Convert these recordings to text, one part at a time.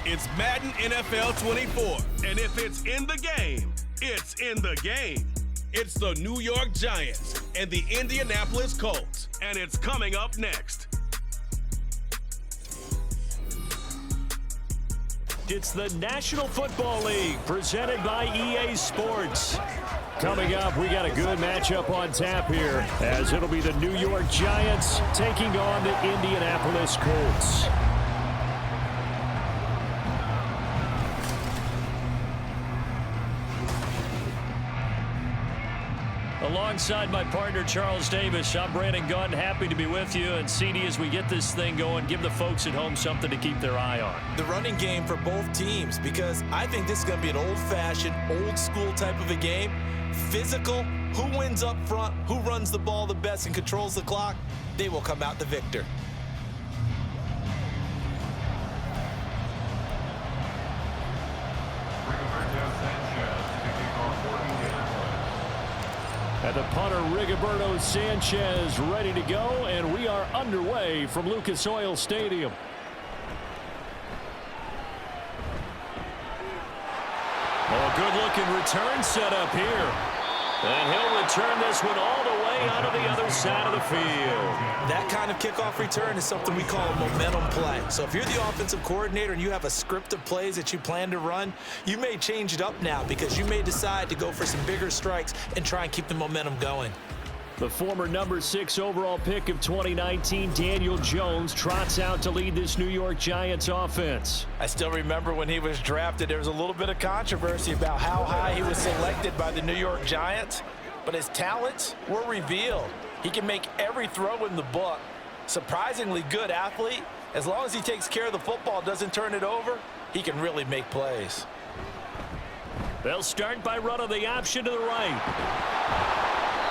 It's Madden NFL 24. And if it's in the game, it's in the game. It's the New York Giants and the Indianapolis Colts. And it's coming up next. It's the National Football League presented by EA Sports. Coming up, we got a good matchup on tap here, as it'll be the New York Giants taking on the Indianapolis Colts. Alongside my partner, Charles Davis, I'm Brandon Gunn. Happy to be with you. And CD, as we get this thing going, give the folks at home something to keep their eye on. The running game for both teams, because I think this is going to be an old-fashioned, old-school type of a game. Physical, who wins up front, who runs the ball the best and controls the clock, they will come out the victor. And the punter, Rigoberto Sanchez, ready to go, and we are underway from Lucas Oil Stadium. Oh, good-looking return set up here. And he'll return this one all the way out of the other side of the field. That kind of kickoff return is something we call a momentum play. So if you're the offensive coordinator and you have a script of plays that you plan to run, you may change it up now because you may decide to go for some bigger strikes and try and keep the momentum going. The former number 6 overall pick of 2019, Daniel Jones, trots out to lead this New York Giants offense. I still remember when he was drafted, there was a little bit of controversy about how high he was selected by the New York Giants, but his talents were revealed. He can make every throw in the book. Surprisingly good athlete. As long as he takes care of the football, doesn't turn it over, he can really make plays. They'll start by running the option to the right.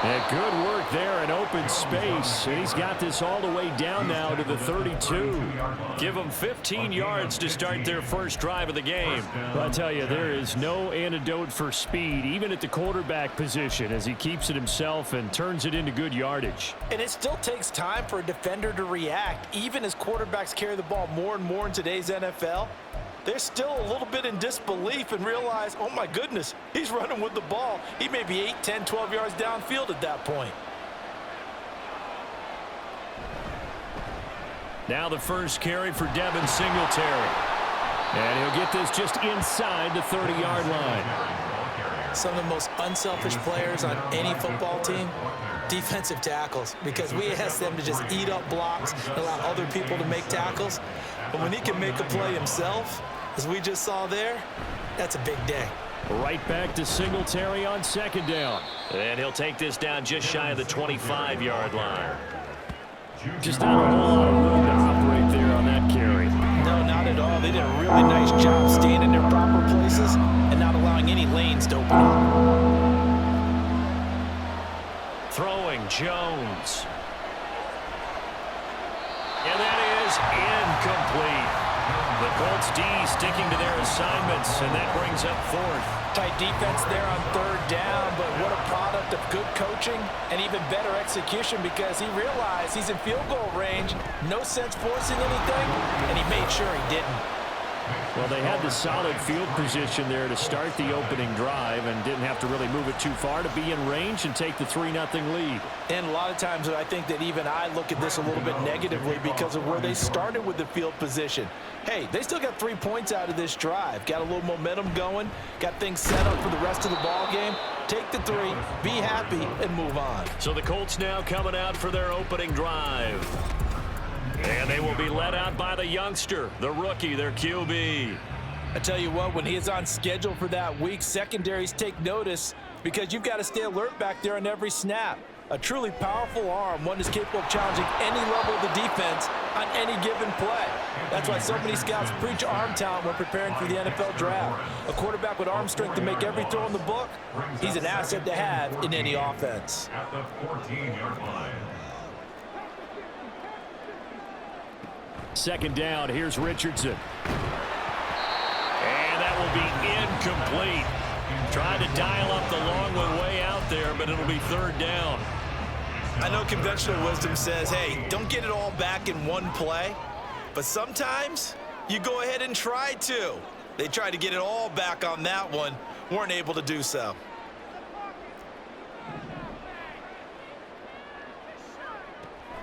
And good work there in open space. And he's got this all the way down now to the 32. Give them 15 yards to start their first drive of the game. But I tell you, there is no antidote for speed, even at the quarterback position, as he keeps it himself and turns it into good yardage. And it still takes time for a defender to react, even as quarterbacks carry the ball more and more in today's NFL. They're still a little bit in disbelief and realize, oh my goodness, he's running with the ball. He may be 8, 10, 12 yards downfield at that point. Now the first carry for Devin Singletary. And he'll get this just inside the 30-yard line. Some of the most unselfish players on any football team, defensive tackles, because we ask them to just eat up blocks and allow other people to make tackles. But when he can make a play himself, as we just saw there, that's a big day. Right back to Singletary on second down. And he'll take this down just shy of the 25-yard line. Just not a whole lot of room to operate there on that carry. No, not at all. They did a really nice job staying in their proper places and not allowing any lanes to open up. Throwing Jones. And that is incomplete. The Colts D sticking to their assignments, and that brings up fourth. Tight defense there on third down, but what a product of good coaching and even better execution, because he realized he's in field goal range, no sense forcing anything, and he made sure he didn't. Well, they had the solid field position there to start the opening drive and didn't have to really move it too far to be in range and take the 3-0 lead. And a lot of times I think that even I look at this a little bit negatively because of where they started with the field position. Hey, they still got 3 points out of this drive. Got a little momentum going, got things set up for the rest of the ball game. Take the 3, be happy, and move on. So the Colts now coming out for their opening drive. And they will be led out by the youngster, the rookie, their QB. I tell you what, when he is on schedule for that week, secondaries take notice because you've got to stay alert back there on every snap. A truly powerful arm, one is capable of challenging any level of the defense on any given play. That's why so many scouts preach arm talent when preparing for the NFL draft. A quarterback with arm strength to make every throw in the book, he's an asset to have in any offense. At the 14-yard line. Second down, here's Richardson. And that will be incomplete. Tried to dial up the long one way out there, but it'll be third down. I know conventional wisdom says, hey, don't get it all back in one play. But sometimes You go ahead and try to. They tried to get it all back on that one. Weren't able to do so.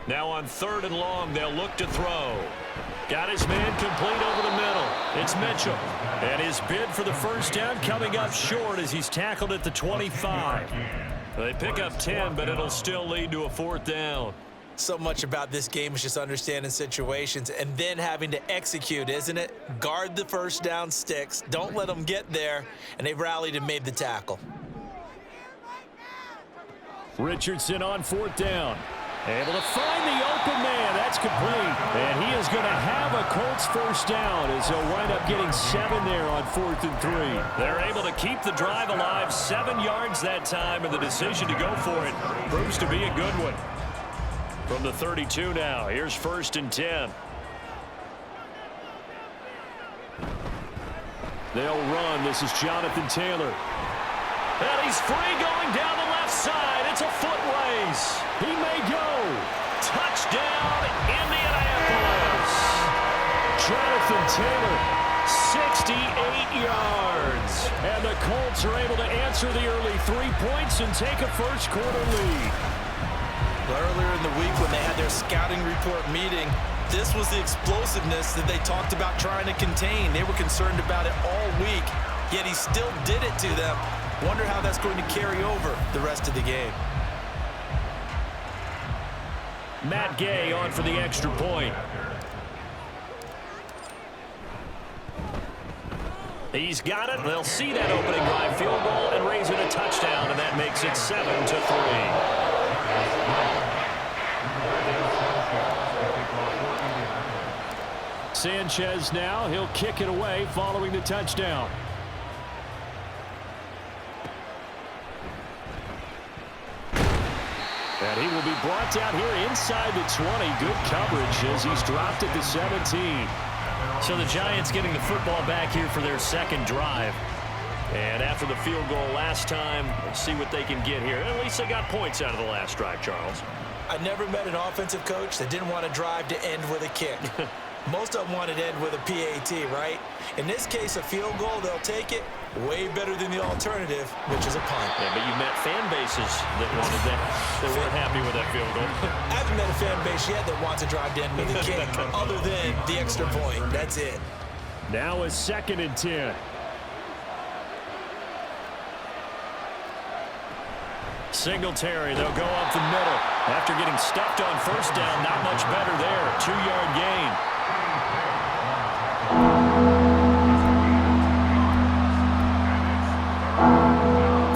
Now on 3rd and long, they'll look to throw. Got his man complete over the middle. It's Mitchell. And his bid for the first down coming up short as he's tackled at the 25. They pick up 10, but it'll still lead to a 4th down. So much about this game is just understanding situations and then having to execute, isn't it? Guard the first down sticks. Don't let them get there. And they rallied and made the tackle. Richardson on 4th down. Able to find the open man. That's complete. And he is going to have a Colts first down as he'll wind up getting 7 there on 4th and 3. They're able to keep the drive alive. 7 yards that time, and the decision to go for it proves to be a good one. From the 32 now, here's 1st and 10. They'll run. This is Jonathan Taylor. And he's free going down the left side. It's a foot race. He may go. Touchdown, Indianapolis. Jonathan Taylor, 68 yards. And the Colts are able to answer the early 3 points and take a first quarter lead. Earlier in the week when they had their scouting report meeting, this was the explosiveness that they talked about trying to contain. They were concerned about it all week, yet he still did it to them. Wonder how that's going to carry over the rest of the game. Matt Gay on for the extra point. He's got it. They'll see that opening drive field goal and raise it a touchdown, and that makes it 7-3. Sanchez now. He'll kick it away following the touchdown. And he will be brought down here inside the 20. Good coverage as he's dropped at the 17. So the Giants getting the football back here for their second drive. And after the field goal last time, let's see what they can get here. At least they got points out of the last drive, Charles. I never met an offensive coach that didn't want to drive to end with a kick. Most of them wanted to end with a PAT, right? In this case, a field goal, they'll take it. Way better than the alternative, which is a punt. Yeah, but you met fan bases that wanted that. They weren't happy with that field goal. I haven't met a fan base yet that wants to drive to end with a kick, other than the extra point. That's it. Now a 2nd and 10. Singletary, they'll go up the middle. After getting stuffed on first down, not much better there. 2-yard gain.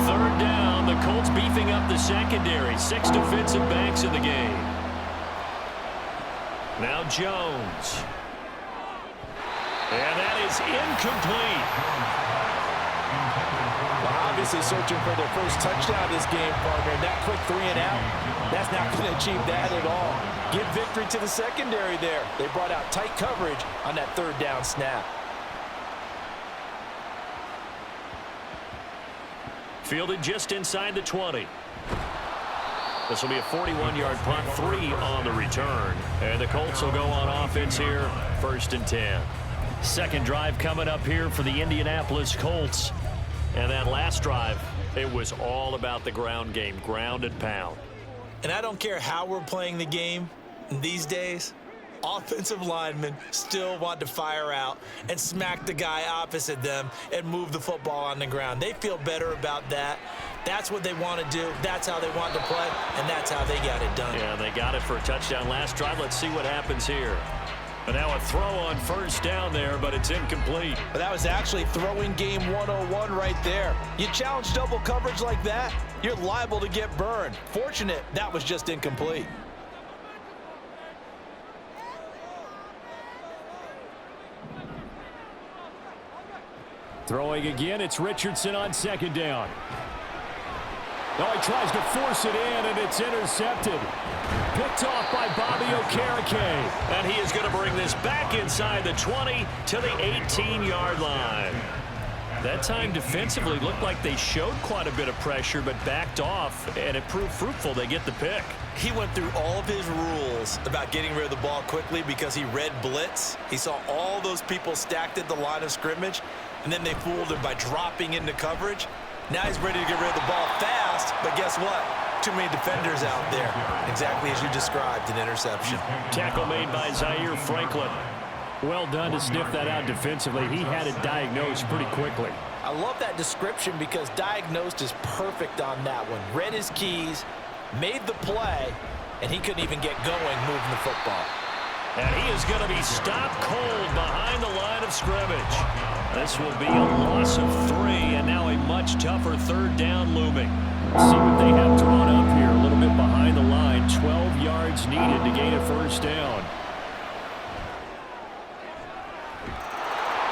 Third down, the Colts beefing up the secondary. 6 defensive backs in the game. Now Jones. And that is incomplete. Obviously searching for their first touchdown this game, partner. That quick 3 and out, that's not going to achieve that at all. Give victory to the secondary there. They brought out tight coverage on that 3rd down snap. Fielded just inside the 20. This will be a 41-yard punt, 3 on the return. And the Colts will go on offense here, 1st and 10. Second drive coming up here for the Indianapolis Colts. And that last drive, it was all about the ground game, ground and pound. And I don't care how we're playing the game these days, offensive linemen still want to fire out and smack the guy opposite them and move the football on the ground. They feel better about that. That's what they want to do. That's how they want to play, and that's how they got it done. Yeah, they got it for a touchdown last drive. Let's see what happens here. And now a throw on first down there, but it's incomplete. But that was actually throwing game 101 right there. You challenge double coverage like that, you're liable to get burned. Fortunate that was just incomplete. Throwing again, it's Richardson on 2nd down. Oh, he tries to force it in, and it's intercepted. Picked off by Bobby Okereke. And he is going to bring this back inside the 20 to the 18-yard line. That time defensively looked like they showed quite a bit of pressure but backed off, and it proved fruitful. They get the pick. He went through all of his rules about getting rid of the ball quickly because he read blitz. He saw all those people stacked at the line of scrimmage, and then they fooled him by dropping into coverage. Now he's ready to get rid of the ball fast, but guess what? Too many defenders out there. Exactly as you described, an interception. Tackle made by Zaire Franklin. Well done to sniff that out defensively. He had it diagnosed pretty quickly. I love that description because diagnosed is perfect on that one. Read his keys, made the play, and he couldn't even get going moving the football. And he is going to be stopped cold behind the line of scrimmage. This will be a loss of 3, and now a much tougher third down looming. See what they have drawn up here. A little bit behind the line. 12 yards needed to gain a first down.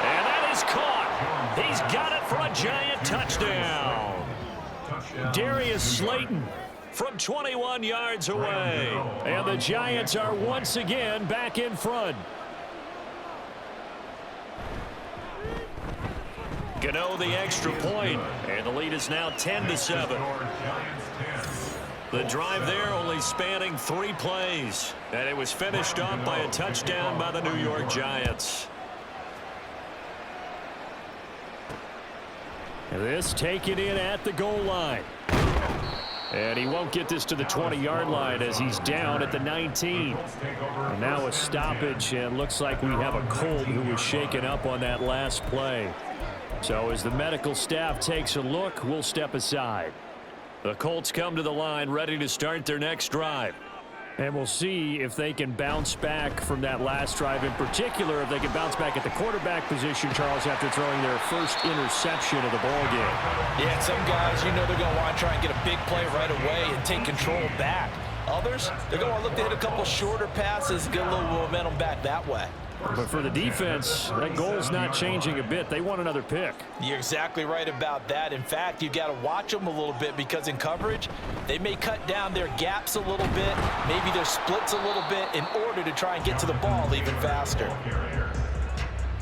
And that is caught. He's got it for a giant touchdown. Darius Slayton from 21 yards away. And the Giants are once again back in front. Gano the extra point, and the lead is now 10-7. The drive there only spanning 3 plays, and it was finished off by a touchdown by the New York Giants. This taken in at the goal line. And he won't get this to the 20-yard line as he's down at the 19. And now a stoppage, and looks like we have a Colt who was shaken up on that last play. So as the medical staff takes a look, we'll step aside. The Colts come to the line ready to start their next drive. And we'll see if they can bounce back from that last drive. In particular, if they can bounce back at the quarterback position, Charles, after throwing their first interception of the ball game. Yeah, some guys, you know they're going to want to try and get a big play right away and take control back. Others, they're going to look to hit a couple shorter passes, get a little momentum back that way. But for the defense, that goal's not changing a bit. They want another pick. You're exactly right about that. In fact, you've got to watch them a little bit because in coverage, they may cut down their gaps a little bit, maybe their splits a little bit in order to try and get to the ball even faster.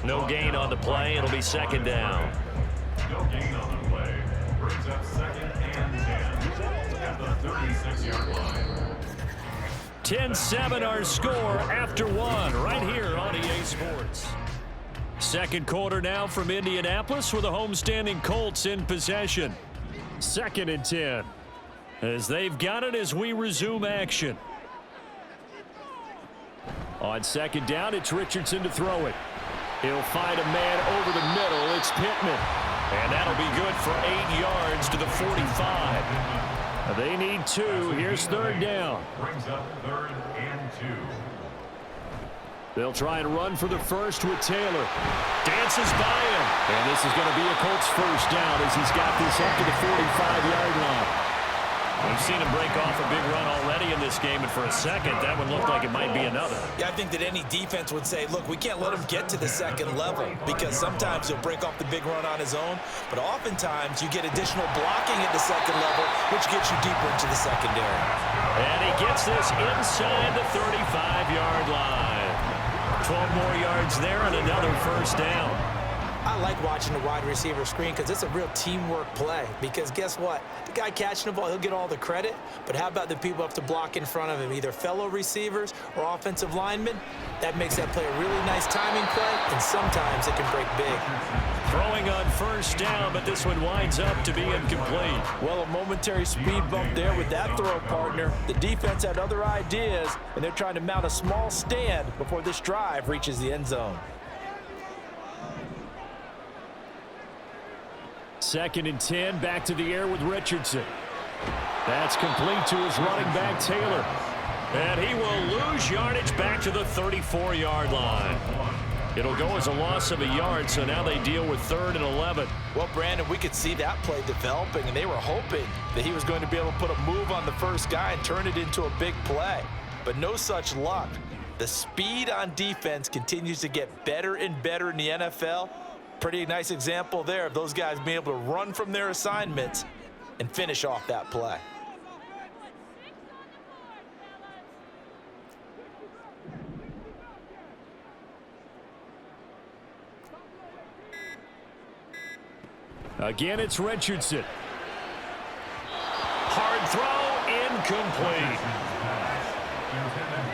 No gain on the play. It'll be second down. No gain on the play. Brings up 2nd and 10 at the 36-yard line. 10-7 our score after 1 right here on EA Sports. Second quarter now from Indianapolis with the homestanding Colts in possession. 2nd and 10 as they've got it as we resume action. On second down, it's Richardson to throw it. He'll find a man over the middle. It's Pittman. And that'll be good for 8 yards to the 45. They need 2. Here's third down. Brings up 3rd and 2. They'll try and run for the first with Taylor. Dances by him. And this is going to be a Colts first down as he's got this up to the 45-yard line. We've seen him break off a big run already in this game, and for a second, that one looked like it might be another. Yeah, I think that any defense would say, look, we can't let him get to the second level because sometimes he'll break off the big run on his own, but oftentimes you get additional blocking at the second level, which gets you deeper into the secondary. And he gets this inside the 35-yard line. 12 more yards there and another first down. I like watching the wide receiver screen because it's a real teamwork play. Because guess what? The guy catching the ball, he'll get all the credit. But how about the people up to block in front of him, either fellow receivers or offensive linemen? That makes that play a really nice timing play, and sometimes it can break big. Throwing on first down, but this one winds up to be incomplete. Well, a momentary speed bump there with that throw partner. The defense had other ideas, and they're trying to mount a small stand before this drive reaches the end zone. 2nd and 10, back to the air with Richardson. That's complete to his running back, Taylor. And he will lose yardage back to the 34-yard line. It'll go as a loss of a yard, so now they deal with 3rd and 11. Well, Brandon, we could see that play developing, and they were hoping that he was going to be able to put a move on the first guy and turn it into a big play. But no such luck. The speed on defense continues to get better and better in the NFL. Pretty nice example there of those guys being able to run from their assignments and finish off that play. Again, it's Richardson. Hard throw, incomplete.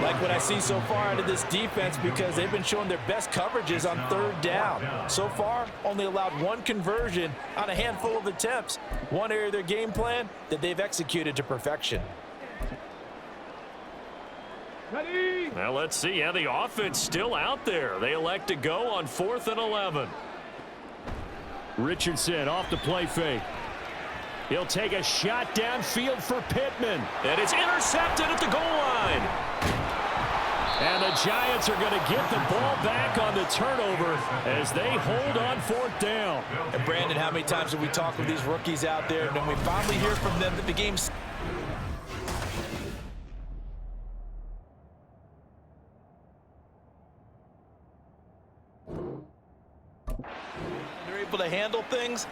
Like what I see so far out of this defense because they've been showing their best coverages on third down. So far, only allowed one conversion on a handful of attempts. One area of their game plan that they've executed to perfection. Ready? Well, let's see how the offense still out there. They elect to go on 4th and 11. Richardson off the play fake. He'll take a shot downfield for Pittman. And it's intercepted at the goal line. And the Giants are going to get the ball back on the turnover as they hold on 4th down. And Brandon, how many times have we talked with these rookies out there, and then we finally hear from them that the game's... They're able to handle things?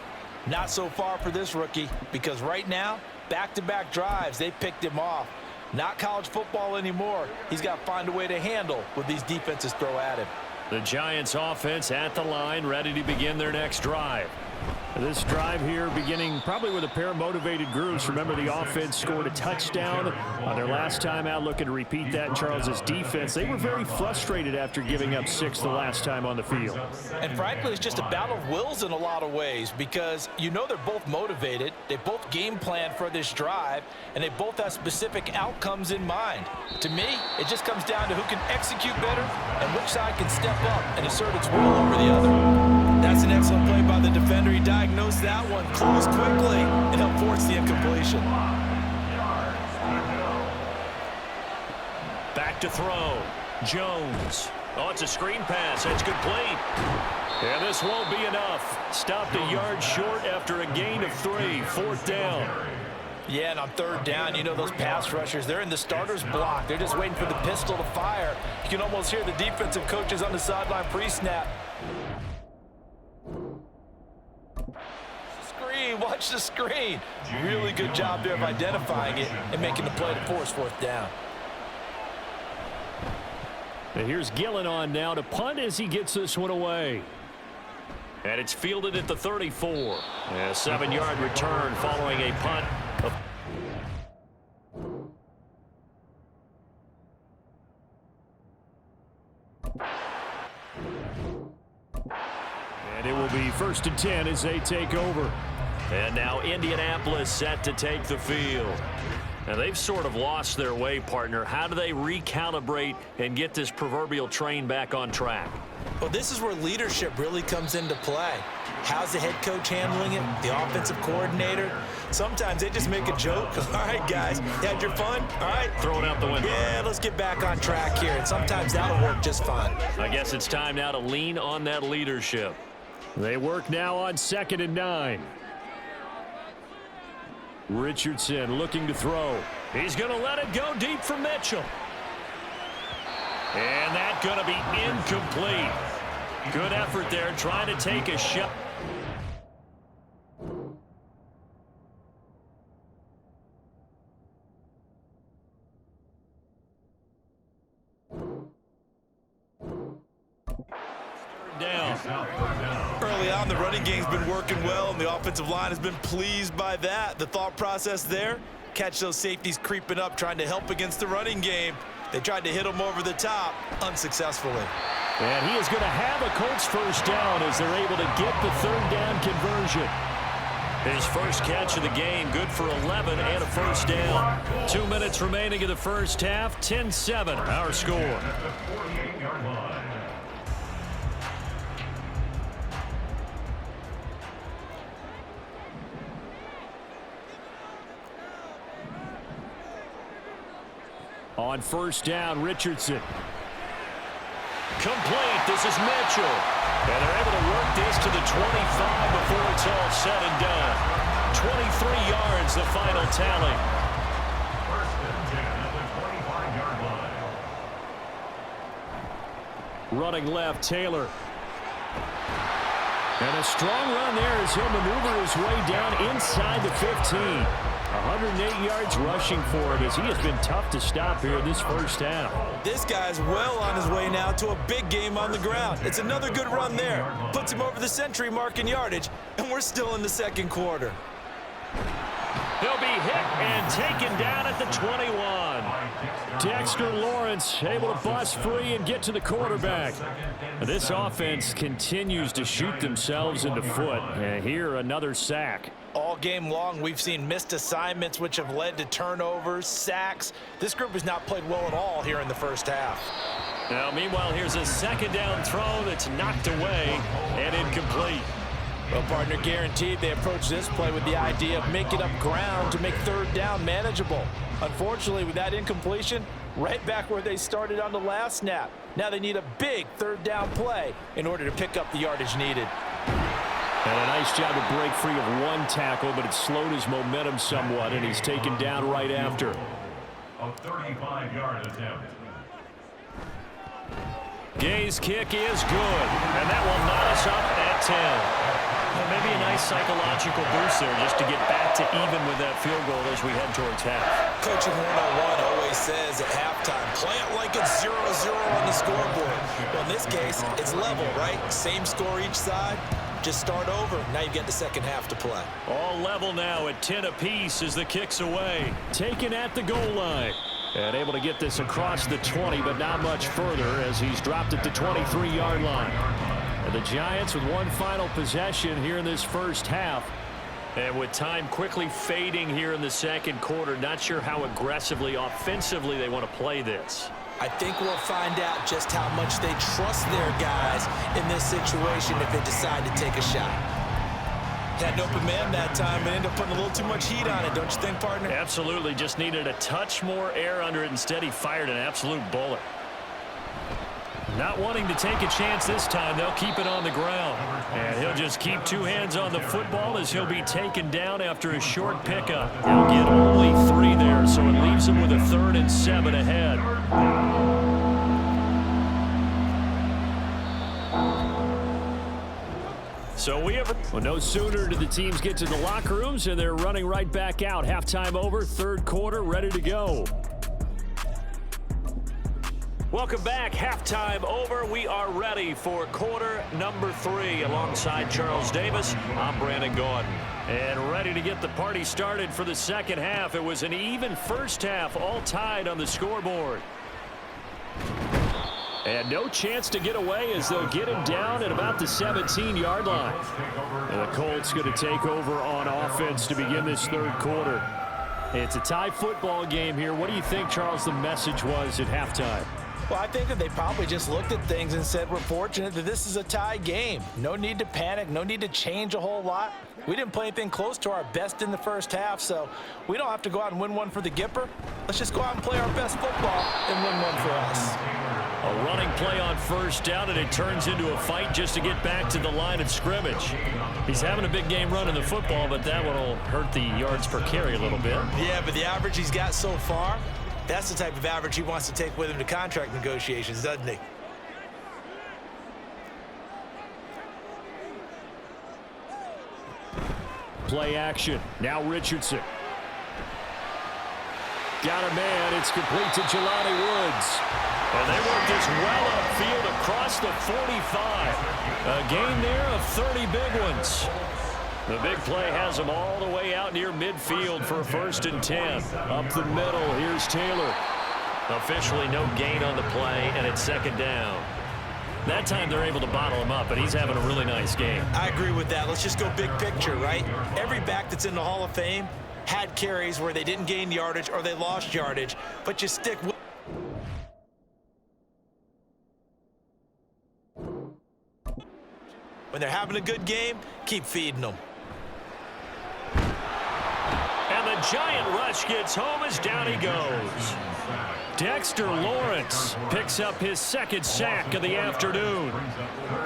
Not so far for this rookie, because right now, back-to-back drives, they picked him off. Not college football anymore. He's got to find a way to handle what these defenses throw at him. The Giants offense at the line, ready to begin their next drive. This drive here beginning probably with a pair of motivated groups. Remember, the offense scored a touchdown on their last time out, looking to repeat that in Charles's defense. They were very frustrated after giving up 6 the last time on the field. And frankly, it's just a battle of wills in a lot of ways because you know they're both motivated. They both game plan for this drive, and they both have specific outcomes in mind. To me, it just comes down to who can execute better and which side can step up and assert its will over the other. That's an excellent play by the defender. He diagnosed that one, closed quickly, and helped force the incompletion. Back to throw. Jones. Oh, it's a screen pass. It's complete. And this won't be enough. Stopped a yard short after a gain of 3. 4th down. Yeah, and on 3rd down, you know those pass rushers, they're in the starter's block. They're just waiting for the pistol to fire. You can almost hear the defensive coaches on the sideline pre-snap. Watch the screen. Really good job there of identifying it and making the play to force 4th down. And here's Gillen on now to punt as he gets this one away. And it's fielded at the 34. A 7-yard return following a punt. And it will be 1st and 10 as they take over. And now Indianapolis set to take the field. Now they've sort of lost their way, partner. How do they recalibrate and get this proverbial train back on track? Well, this is where leadership really comes into play. How's the head coach handling it? The offensive coordinator? Sometimes they just make a joke. All right, guys, you had your fun? All right. Throw it out the window. Yeah, let's get back on track here. And sometimes that'll work just fine. I guess it's time now to lean on that leadership. They work now on 2nd and 9. Richardson looking to throw. He's going to let it go deep for Mitchell. And that's going to be incomplete. Good effort there trying to take a shot. Down. Early on, the running game's been working well, and the offensive line has been pleased by that. The thought process there, catch those safeties creeping up, trying to help against the running game. They tried to hit him over the top, unsuccessfully. And he is going to have a Colts 1st down as they're able to get the 3rd down conversion. His first catch of the game, good for 11 and a 1st down. 2 minutes remaining in the first half, 10-7, our score. On 1st down, Richardson. Complete. This is Mitchell. And they're able to work this to the 25 before it's all said and done. 23 yards, the final tally. 1st and 10 at the 25-yard line. Running left, Taylor. And a strong run there as he'll maneuver his way down inside the 15. 108 yards rushing for him as he has been tough to stop here this first half. This guy's well on his way now to a big game on the ground. It's another good run there. Puts him over the century mark in yardage, and we're still in the second quarter. He'll be hit and taken down at the 21. Dexter Lawrence able to bust free and get to the quarterback. This offense continues to shoot themselves in the foot. And here, another sack. All game long, we've seen missed assignments, which have led to turnovers, sacks. This group has not played well at all here in the first half. Now, meanwhile, here's a second down throw that's knocked away and incomplete. Well, partner, guaranteed they approach this play with the idea of making up ground to make third down manageable. Unfortunately, with that incompletion, right back where they started on the last snap. Now they need a big third down play in order to pick up the yardage needed. And a nice job to break free of one tackle, but it slowed his momentum somewhat, and he's taken down right after. A 35-yard attempt. Gay's kick is good, and that will knot us up at 10. Well, maybe a nice psychological boost there just to get back to even with that field goal as we head towards half. Coaching 101 always says at halftime, play it like it's 0-0 on the scoreboard. Well, in this case, it's level, right? Same score each side. Just start over. Now you get the second half to play. All level now at 10 apiece as the kick's away. Taken at the goal line. And able to get this across the 20, but not much further as he's dropped at the 23-yard line. And the Giants with one final possession here in this first half. And with time quickly fading here in the second quarter, not sure how aggressively, offensively they want to play this. I think we'll find out just how much they trust their guys in this situation if they decide to take a shot. Had an open man that time, but ended up putting a little too much heat on it, don't you think, partner? Absolutely. Just needed a touch more air under it. Instead, he fired an absolute bullet. Not wanting to take a chance this time, they'll keep it on the ground. And he'll just keep two hands on the football as he'll be taken down after a short pickup. He'll get only 3 there, so it leaves him with a 3rd and 7 ahead. So we have well, no sooner did the teams get to the locker rooms, and they're running right back out. Halftime over, third quarter, ready to go. Welcome back. Halftime over. We are ready for quarter number 3. Alongside Charles Davis, I'm Brandon Gordon. And ready to get the party started for the second half. It was an even first half, all tied on the scoreboard. And no chance to get away as they'll get him down at about the 17-yard line. And the Colts going to take over on offense to begin this third quarter. It's a tie football game here. What do you think, Charles, the message was at halftime? Well, I think that they probably just looked at things and said, we're fortunate that this is a tie game. No need to panic, no need to change a whole lot. We didn't play anything close to our best in the first half, so we don't have to go out and win one for the Gipper. Let's just go out and play our best football and win one for us. A running play on first down, and it turns into a fight just to get back to the line of scrimmage. He's having a big game running the football, but that one will hurt the yards per carry a little bit. Yeah, but the average he's got so far, that's the type of average he wants to take with him to contract negotiations, doesn't he? Play action. Now Richardson. Got a man. It's complete to Jelani Woods. And they work this well upfield across the 45. A gain there of 30 big ones. The big play has them all the way out near midfield for a 1st and 10. Up the middle, here's Taylor. Officially no gain on the play, and it's second down. That time they're able to bottle him up, and he's having a really nice game. I agree with that. Let's just go big picture, right? Every back that's in the Hall of Fame had carries where they didn't gain yardage or they lost yardage, but you stick with. When they're having a good game, keep feeding them. And the giant rush gets home as down he goes. Dexter Lawrence picks up his 2nd sack of the afternoon.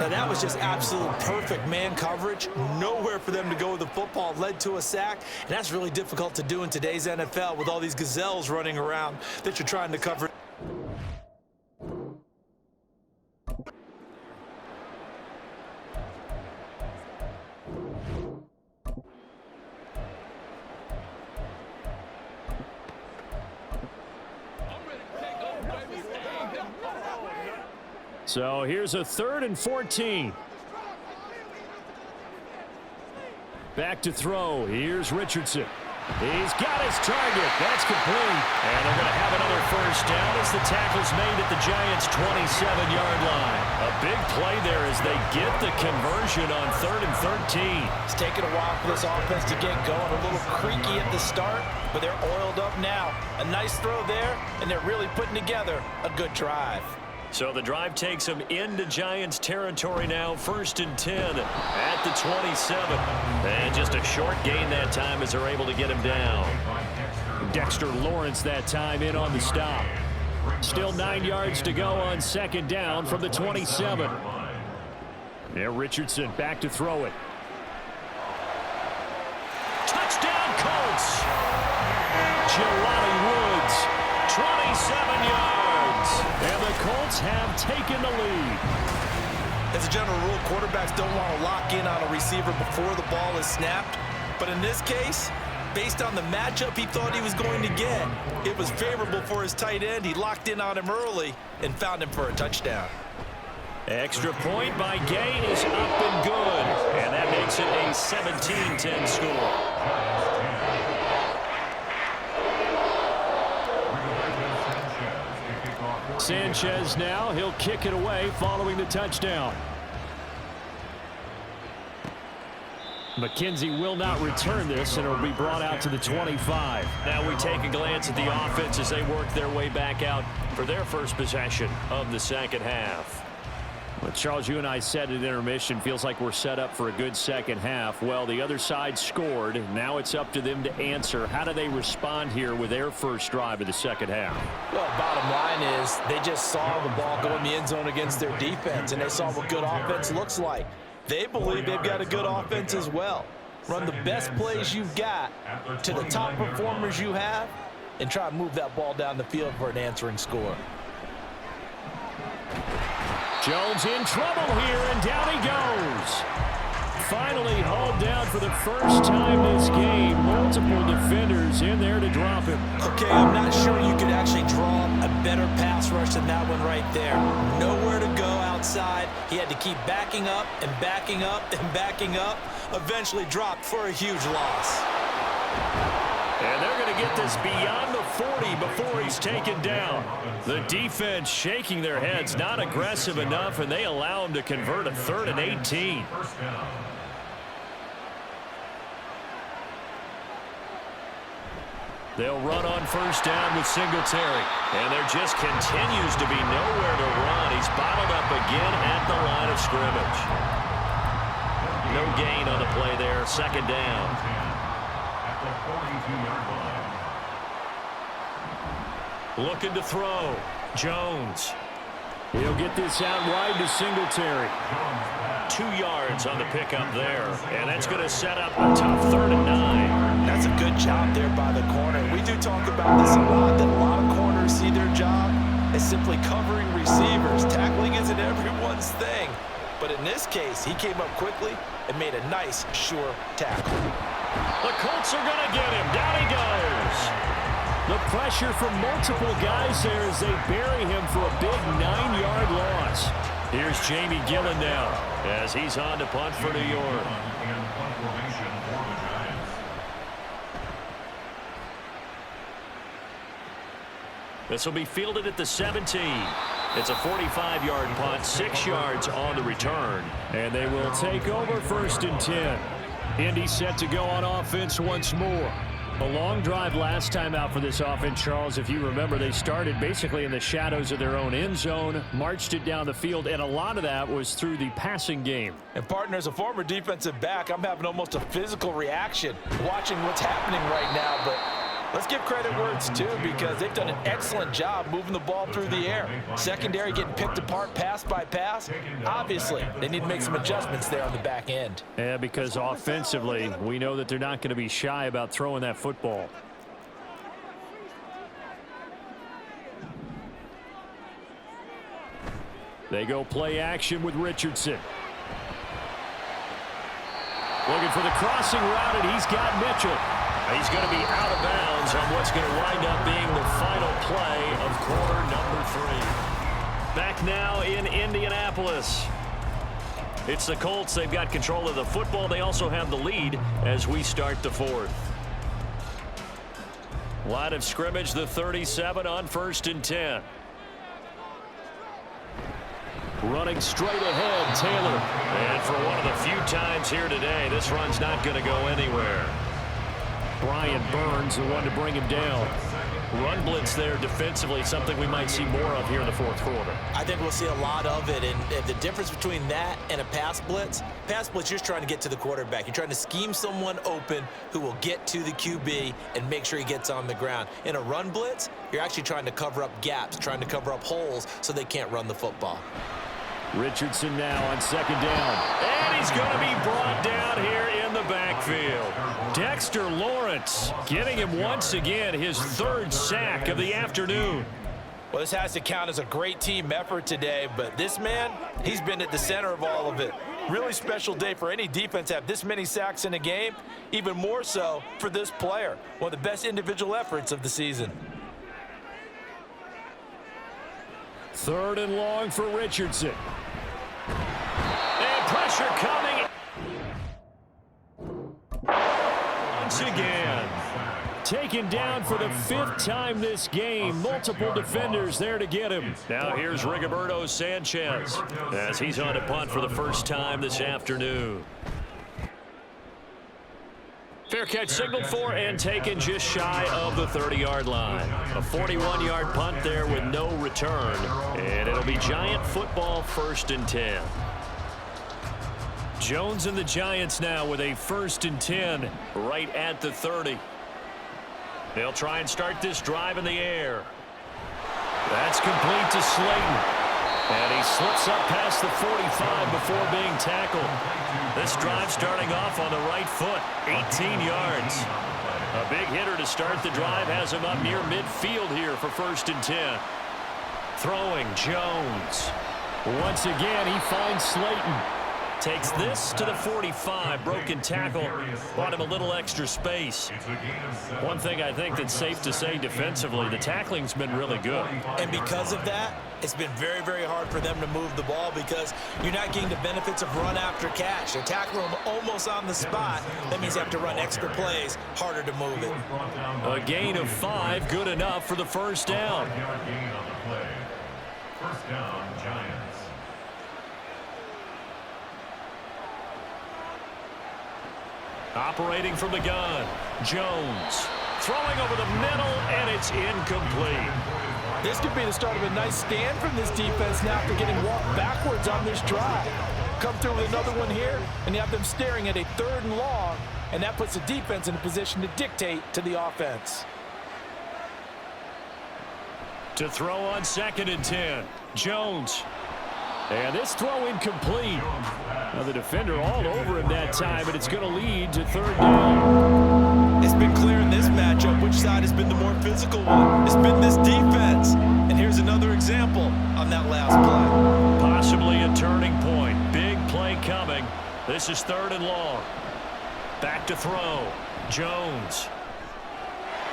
Now that was just absolute perfect man coverage. Nowhere for them to go with the football. Led to a sack, and that's really difficult to do in today's NFL with all these gazelles running around that you're trying to cover. So here's a 3rd and 14. Back to throw. Here's Richardson. He's got his target. That's complete. And they're going to have another first down as the tackle's made at the Giants' 27-yard line. A big play there as they get the conversion on 3rd and 13. It's taken a while for this offense to get going. A little creaky at the start, but they're oiled up now. A nice throw there, and they're really putting together a good drive. So the drive takes them into Giants territory now, 1st and 10 at the 27. And just a short gain that time as they're able to get him down. Dexter Lawrence that time in on the stop. Still 9 yards to go on 2nd down from the 27. There, Richardson back to throw it. Touchdown, Colts! Jelani Woods, 27 yards. And the Colts have taken the lead. As a general rule, quarterbacks don't want to lock in on a receiver before the ball is snapped. But in this case, based on the matchup he thought he was going to get, it was favorable for his tight end. He locked in on him early and found him for a touchdown. Extra point by Gain is up and good. And that makes it a 17-10 score. Sanchez now, he'll kick it away following the touchdown. McKenzie will not return this, and it'll be brought out to the 25. Now we take a glance at the offense as they work their way back out for their first possession of the second half. Well, Charles, you and I said at intermission, feels like we're set up for a good second half. Well, the other side scored. Now it's up to them to answer. How do they respond here with their first drive of the second half? Well, bottom line is they just saw the ball go in the end zone against their defense, and they saw what good offense looks like. They believe they've got a good offense as well. Run the best plays you've got to the top performers you have and try to move that ball down the field for an answering score. Jones in trouble here, and down he goes. Finally hauled down for the first time this game. Multiple defenders in there to drop him. Okay, I'm not sure you could actually draw a better pass rush than that one right there. Nowhere to go outside. He had to keep backing up and backing up and backing up. Eventually dropped for a huge loss. And they're going to get this beyond the 40 before he's taken down. The defense shaking their heads, not aggressive enough, and they allow him to convert a 3rd and 18. They'll run on first down with Singletary. And there just continues to be nowhere to run. He's bottled up again at the line of scrimmage. No gain on the play there, 2nd down. Looking to throw. Jones. He'll get this out wide to Singletary. 2 yards on the pickup there. And that's going to set up a tough 3rd and 9. That's a good job there by the corner. We do talk about this a lot, that a lot of corners see their job as simply covering receivers. Tackling isn't everyone's thing. But in this case, he came up quickly and made a nice, sure tackle. The Colts are going to get him. Down he goes. The pressure from multiple guys there as they bury him for a big 9-yard loss. Here's Jamie Gillen now as he's on to punt for New York. This will be fielded at the 17. It's a 45-yard punt, 6 yards on the return. And they will take over 1st and 10. Indy set to go on offense once more. A long drive last time out for this offense, Charles. If you remember, they started basically in the shadows of their own end zone, marched it down the field, and a lot of that was through the passing game. And, partner, as a former defensive back, I'm having almost a physical reaction watching what's happening right now. But let's give credit where it's due because they've done an excellent job moving the ball through the air. Secondary getting picked apart pass by pass. Obviously, they need to make some adjustments there on the back end. Yeah, because offensively, we know that they're not going to be shy about throwing that football. They go play action with Richardson. Looking for the crossing route, and he's got Mitchell. He's going to be out of bounds on what's going to wind up being the final play of quarter number 3. Back now in Indianapolis. It's the Colts. They've got control of the football. They also have the lead as we start the fourth. Line of scrimmage, the 37 on 1st and 10. Running straight ahead, Taylor. And for one of the few times here today, this run's not going to go anywhere. Brian Burns, the one to bring him down. Run blitz there defensively, something we might see more of here in the fourth quarter. I think we'll see a lot of it, and the difference between that and a pass blitz, you're just trying to get to the quarterback. You're trying to scheme someone open who will get to the QB and make sure he gets on the ground. In a run blitz, you're actually trying to cover up gaps, trying to cover up holes so they can't run the football. Richardson now on 2nd down. And he's going to be brought down here in the backfield. Dexter Lawrence getting him once again his 3rd sack of the afternoon. Well, this has to count as a great team effort today, but this man, he's been at the center of all of it. Really special day for any defense to have this many sacks in a game, even more so for this player. One of the best individual efforts of the season. 3rd and long for Richardson. And pressure coming. Once again. Taken down for the 5th time this game. Multiple defenders there to get him. Now here's Rigoberto Sanchez as he's on a punt for the first time this afternoon. Fair catch signaled for and taken just shy of the 30-yard line. A 41-yard punt there with no return. And it'll be Giant football 1st and 10. Jones and the Giants now with a 1st and 10 right at the 30. They'll try and start this drive in the air. That's complete to Slayton. And he slips up past the 45 before being tackled. This drive starting off on the right foot, 18 yards. A big hitter to start the drive has him up near midfield here for 1st and 10. Throwing Jones. Once again, he finds Slayton. Takes this to the 45. Broken tackle. Bought him a little extra space. One thing I think that's safe to say defensively, the tackling's been really good. And because of that, it's been very, very hard for them to move the ball because you're not getting the benefits of run after catch. They're tackling them almost on the spot. That means you have to run extra plays, harder to move it. A gain of 5, good enough for the 1st down. 1st down, Giants. Operating from the gun, Jones. Throwing over the middle, and it's incomplete. This could be the start of a nice stand from this defense now after getting walked backwards on this drive. Come through with another one here, and you have them staring at a 3rd and long, and that puts the defense in a position to dictate to the offense. To throw on 2nd and 10, Jones. And this throw incomplete. Now the defender all over him that time, but it's going to lead to 3rd down. It's been clear in this matchup which side has been the more physical one. It's been this defense. And here's another example on that last play. Possibly a turning point. Big play coming. This is 3rd and long. Back to throw. Jones.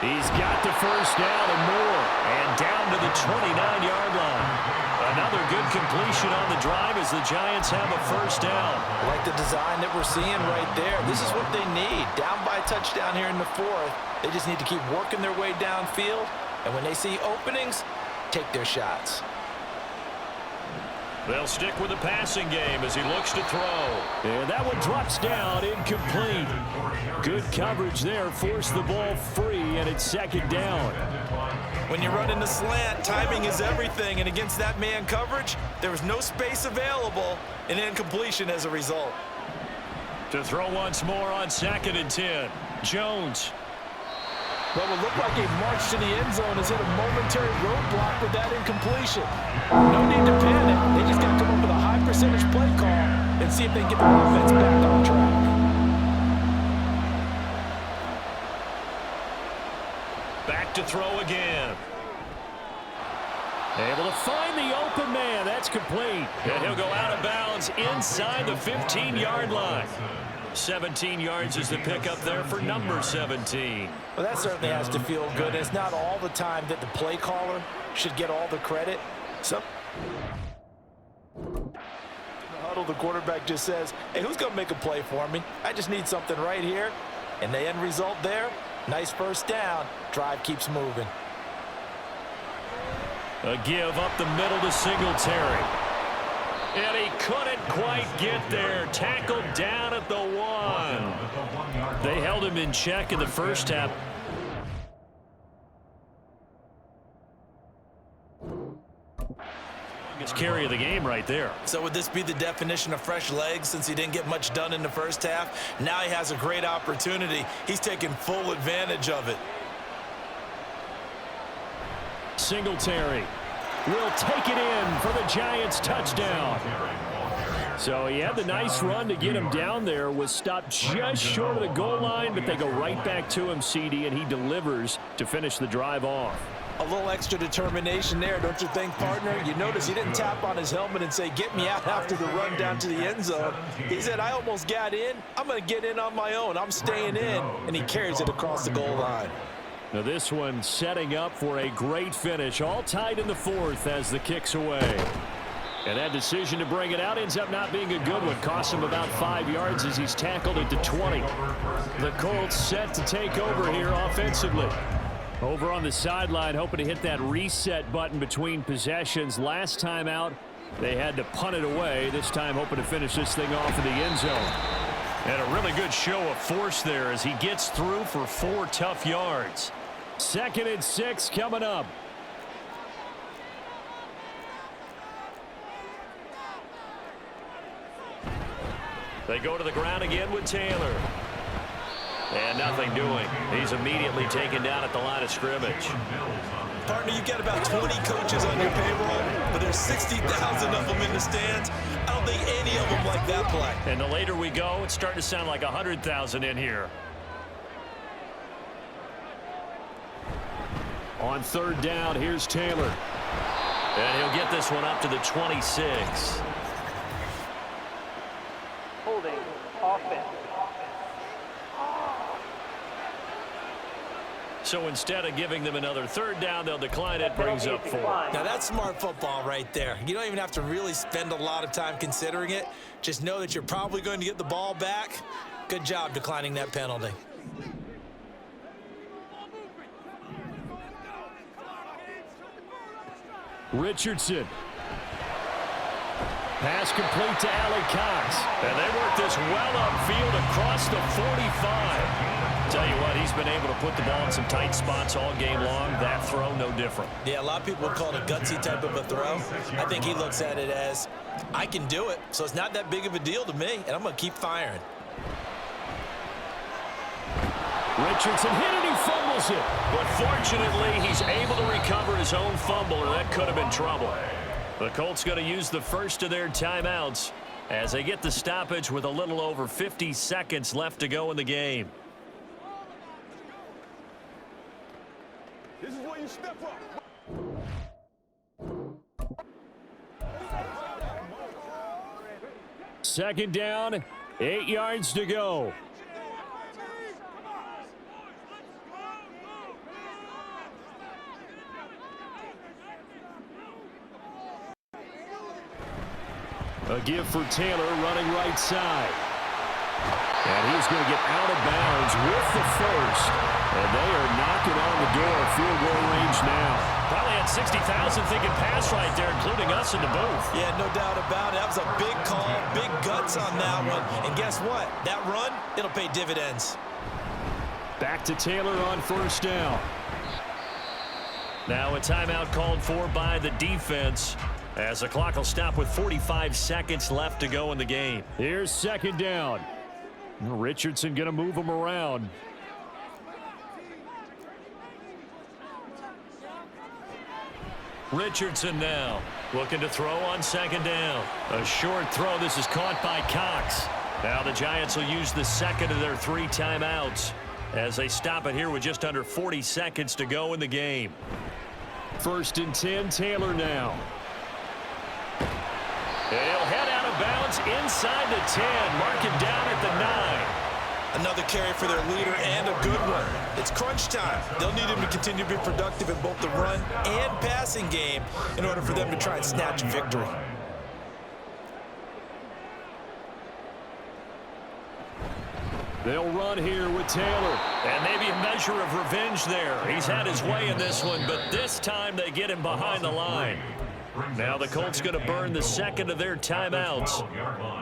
He's got the 1st down and more. And down to the 29-yard line. Another good completion on the drive as the Giants have a 1st down. I like the design that we're seeing right there. This is what they need. Down by a touchdown here in the 4th. They just need to keep working their way downfield. And when they see openings, take their shots. They'll stick with the passing game as he looks to throw. And that one drops down, incomplete. Good coverage there, forced the ball free, and it's 2nd down. When you're running the slant, timing is everything, and against that man coverage, there was no space available, and incompletion as a result. To throw once more on 2nd and 10, Jones. What will look like a march to the end zone has hit a momentary roadblock with that incompletion. No need to panic. They just got to come up with a high percentage play call and see if they can get the offense back on track. Back to throw again. Able to find the open man. That's complete. And he'll go out of bounds inside the 15-yard line. 17 yards is the pickup there for number 17. Well, that certainly has to feel good. It's not all the time that the play caller should get all the credit. The quarterback just says, hey, who's going to make a play for me? I just need something right here. And the end result there, nice first down. Drive keeps moving. A give up the middle to Singletary. And he couldn't quite get there. Tackled down at the 1. They held him in check in the first half. Carry of the game right there. So would this be the definition of fresh legs since he didn't get much done in the first half? Now he has a great opportunity. He's taking full advantage of it. Singletary will take it in for the Giants touchdown. So he had the nice run to get him down there, was stopped just short of the goal line, but they go right back to him, CD, and he delivers to finish the drive off. A little extra determination there, don't you think, partner? You notice he didn't tap on his helmet and say, get me out after the run down to the end zone. He said, I almost got in. I'm going to get in on my own. I'm staying in. And he carries it across the goal line. Now this one setting up for a great finish. All tied in the fourth as the kick's away. And that decision to bring it out ends up not being a good one. Costs him about 5 yards as he's tackled at the 20. The Colts set to take over here offensively. Over on the sideline, hoping to hit that reset button between possessions. Last time out, they had to punt it away. This time, hoping to finish this thing off in the end zone. And a really good show of force there as he gets through for 4 tough yards. 2nd and 6 coming up. They go to the ground again with Taylor. And nothing doing. He's immediately taken down at the line of scrimmage. Partner, you've got about 20 coaches on your payroll, but there's 60,000 of them in the stands. I don't think any of them like that play. And the later we go, it's starting to sound like 100,000 in here. On 3rd down, here's Taylor. And he'll get this one up to the 26. Holding offense. So instead of giving them another 3rd down, they'll decline it. Brings up 4. Now that's smart football right there. You don't even have to really spend a lot of time considering it. Just know that you're probably going to get the ball back. Good job declining that penalty. Richardson. Pass complete to Alec Cox. And they work this well upfield across the 45. Tell you what, he's been able to put the ball in some tight spots all game long. That throw, no different. Yeah, a lot of people would call it a gutsy type of a throw. I think he looks at it as, I can do it, so it's not that big of a deal to me, and I'm going to keep firing. Richardson hit it, he fumbles it. But fortunately, he's able to recover his own fumble, or that could have been trouble. The Colts going to use the first of their timeouts as they get the stoppage with a little over 50 seconds left to go in the game. This is where you step up. 2nd down, 8 yards to go. A give for Taylor running right side. And he's going to get out of bounds with the first. And they are knocking on the door of field goal range now. Probably had 60,000 thinking pass right there, including us in the booth. Yeah, no doubt about it. That was a big call, big guts on that one. And guess what? That run, it'll pay dividends. Back to Taylor on 1st down. Now a timeout called for by the defense as the clock will stop with 45 seconds left to go in the game. Here's 2nd down. Richardson going to move him around. Richardson now looking to throw on 2nd down. A short throw. This is caught by Cox. Now the Giants will use the 2nd of their 3 timeouts as they stop it here with just under 40 seconds to go in the game. 1st and 10, Taylor now. And he'll head out of bounds inside the 10. Mark it down at the 9. Another carry for their leader and a good one. It's crunch time. They'll need him to continue to be productive in both the run and passing game in order for them to try and snatch a victory. They'll run here with Taylor. And maybe a measure of revenge there. He's had his way in this one, but this time they get him behind the line. Now the Colts going to burn the second of their timeouts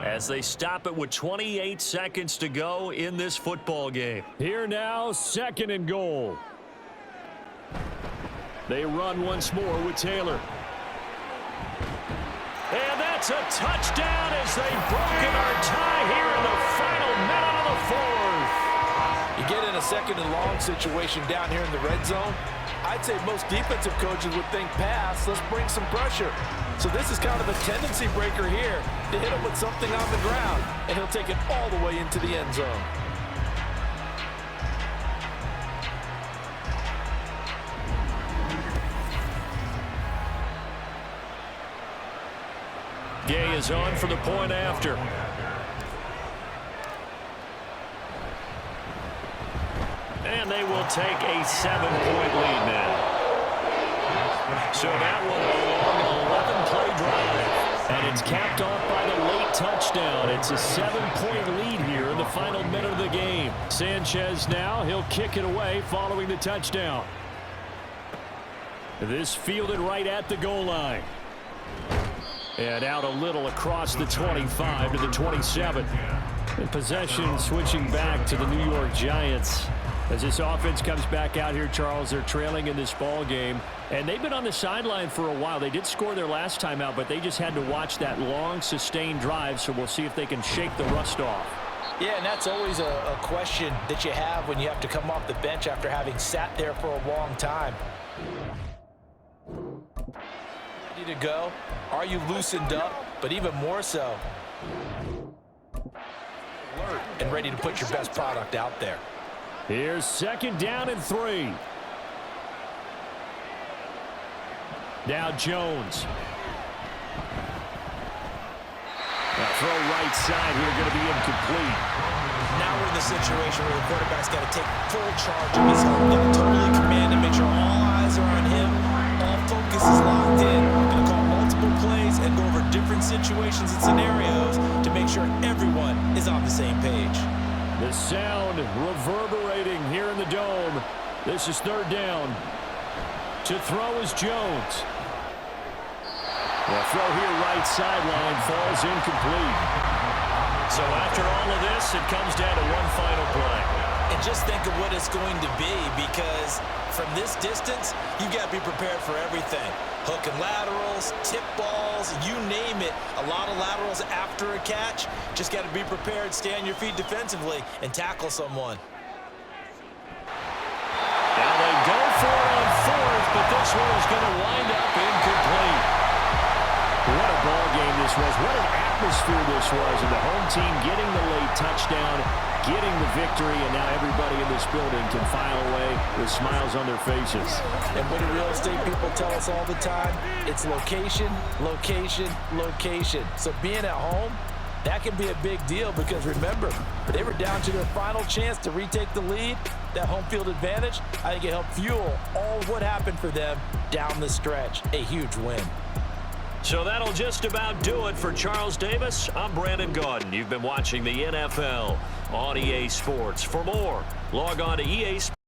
as they stop it with 28 seconds to go in this football game. Here now, 2nd and goal. They run once more with Taylor. And that's a touchdown as they've broken our tie here in the final minute of the 4th. You get in a 2nd and long situation down here in the red zone, I'd say most defensive coaches would think pass, let's bring some pressure. So this is kind of a tendency breaker here to hit him with something on the ground, and he'll take it all the way into the end zone. Gay is on for the point after. And they will take a 7-point lead now. So that one a long 11-play drive. And it's capped off by the late touchdown. It's a 7-point lead here in the final minute of the game. Sanchez now, he'll kick it away following the touchdown. This fielded right at the goal line. And out a little across the 25 to the 27. And possession switching back to the New York Giants. As this offense comes back out here, Charles, they're trailing in this ball game. And they've been on the sideline for a while. They did score their last time out, but they just had to watch that long, sustained drive. So we'll see if they can shake the rust off. Yeah, and that's always a question that you have when you have to come off the bench after having sat there for a long time. Ready to go? Are you loosened up? But even more so, alert and ready to put your best product out there. Here's 2nd down and 3. Now Jones. That throw right side here going to be incomplete. Now we're in the situation where the quarterback's got to take full charge of his home. Got to totally command and make sure all eyes are on him. All focus is locked in. Going to call multiple plays and go over different situations and scenarios to make sure everyone is on the same page. The sound reverberating here in the dome. This is 3rd down. To throw is Jones. The throw here right sideline falls incomplete. So after all of this, it comes down to one final play. And just think of what it's going to be, because from this distance, you've got to be prepared for everything. Hook and laterals, tip balls, you name it. A lot of laterals after a catch. Just got to be prepared, stay on your feet defensively, and tackle someone. Now they go for it on 4th, but this one is going to wind up incomplete. What a ball game this was. What an atmosphere this was. And the home team getting the late touchdown, getting the victory, and now everybody in this building can file away with smiles on their faces. And what do real estate people tell us all the time? It's location, location, location. So being at home, that can be a big deal, because remember, they were down to their final chance to retake the lead. That home field advantage, I think it helped fuel all what happened for them down the stretch. A huge win. So that'll just about do it for Charles Davis. I'm Brandon Gaudin. You've been watching the NFL on EA Sports. For more, log on to EA Sports.